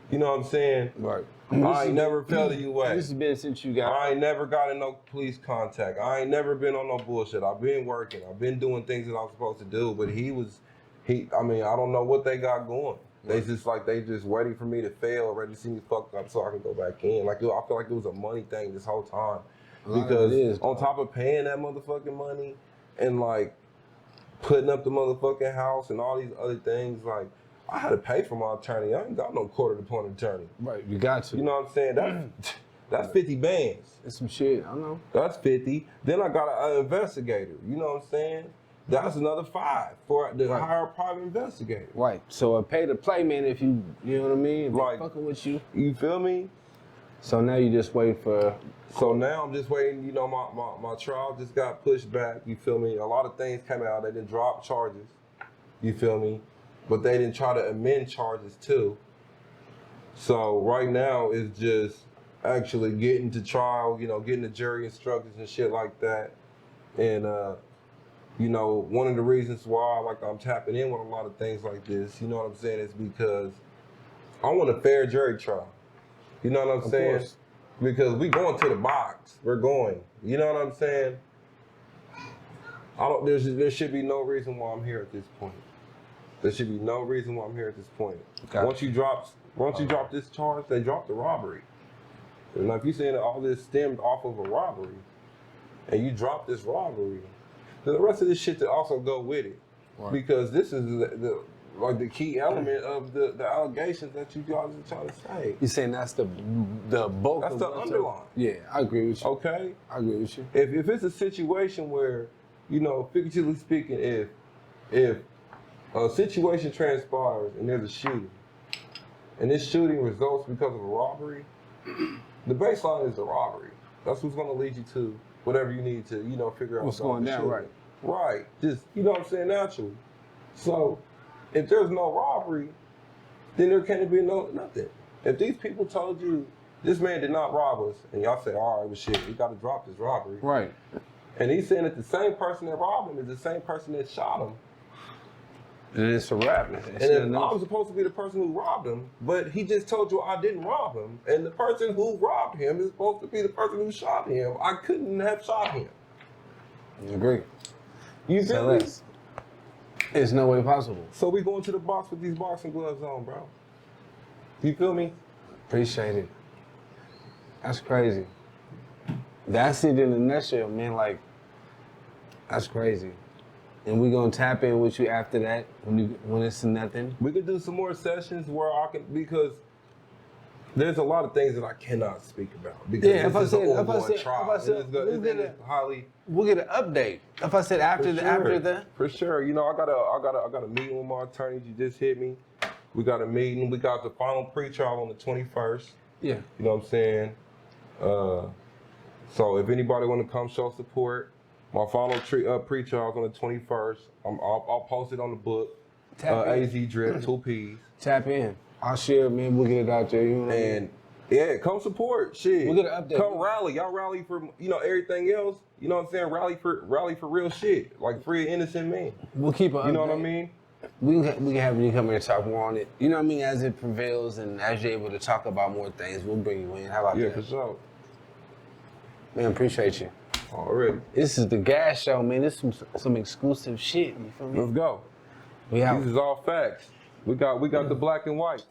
You know what I'm saying? Right. I ain't never felt a UA. This has been since you got. I ain't never got in no police contact. I ain't never been on no bullshit. I've been working. I've been doing things that I'm supposed to do. But I mean, I don't know what they got going. They just waiting for me to fail, ready to see me fucked up so I can go back in. Like, I feel like it was a money thing this whole time. Because on top of paying that motherfucking money and like putting up the motherfucking house and all these other things, like, I had to pay for my attorney. I ain't got no quarter-to-point attorney. Right, you got to. You know what I'm saying? That's 50 bands. That's some shit, I know. That's 50. Then I got an investigator. You know what I'm saying? That's another 5 for the hire a private investigator. Right. So a pay to play, man, if you know what I mean? If Like, they fucking with you. You feel me? So now you just wait for. So now I'm just waiting. You know, my trial just got pushed back. You feel me? A lot of things came out. They didn't drop charges. You feel me? But they didn't try to amend charges too. So right now it's just actually getting to trial, you know, getting the jury instructions and shit like that. And you know, one of the reasons why I'm tapping in with a lot of things like this, you know what I'm saying, is because I want a fair jury trial. You know what I'm saying? Course. Because we going to the box. We're going. You know what I'm saying? There should be no reason why I'm here at this point. There should be no reason why I'm here at this point. Okay. Once you drop this charge, they drop the robbery. And if you're saying that all this stemmed off of a robbery, and you drop this robbery, then the rest of this shit to also go with it. Right. Because this is the key element of the allegations that you guys are trying to say. You're saying that's the bulk That's of the underline. Yeah, I agree with you. Okay? I agree with you. If it's a situation where, you know, figuratively speaking, if a situation transpires and there's a shooting, and this shooting results because of a robbery, The baseline is the robbery. That's what's gonna lead you to whatever you need to, figure out What's going down, right? Right. Just, what I'm saying, naturally. So if there's no robbery, then there can't be nothing. If these people told you this man did not rob us, and y'all say, all right, well shit, we gotta drop this robbery. Right. And he's saying that the same person that robbed him is the same person that shot him. And it's a wrap. And then I'm supposed to be the person who robbed him, but he just told you I didn't rob him. And the person who robbed him is supposed to be the person who shot him. I couldn't have shot him. I agree. You feel me? It's no way possible. So we going to the box with these boxing gloves on, bro. You feel me? Appreciate it. That's crazy. That's it in a nutshell, man. Like, that's crazy. And we gonna tap in with you after that when it's nothing. We could do some more sessions where I can, because there's a lot of things that I cannot speak about. Because Yeah, if I said, highly. We'll get an update. If I said after the. For sure, I got a meeting with my attorneys. You just hit me. We got a meeting. We got the final pre-trial on the 21st. Yeah. You know what I'm saying? So if anybody want to come show support, my final pre-trial is on the 21st. I'll post it on the book. AZ Dripp, 2 P's. Tap in. I'll share, man. We'll get it out there. You know what I mean? Yeah, come support. Shit. We'll get an update. Come rally. Y'all rally for, everything else. You know what I'm saying? Rally for real shit. Like free an innocent man. We'll keep an update. You know what I mean? We can have you come here and talk more on it. You know what I mean? As it prevails and as you're able to talk about more things, we'll bring you in. How about that? Yeah, for sure. Man, appreciate you. Already. This is the Gas Show, man. This is some exclusive shit. You feel me? Let's go. We out. These is all facts. We got the black and white.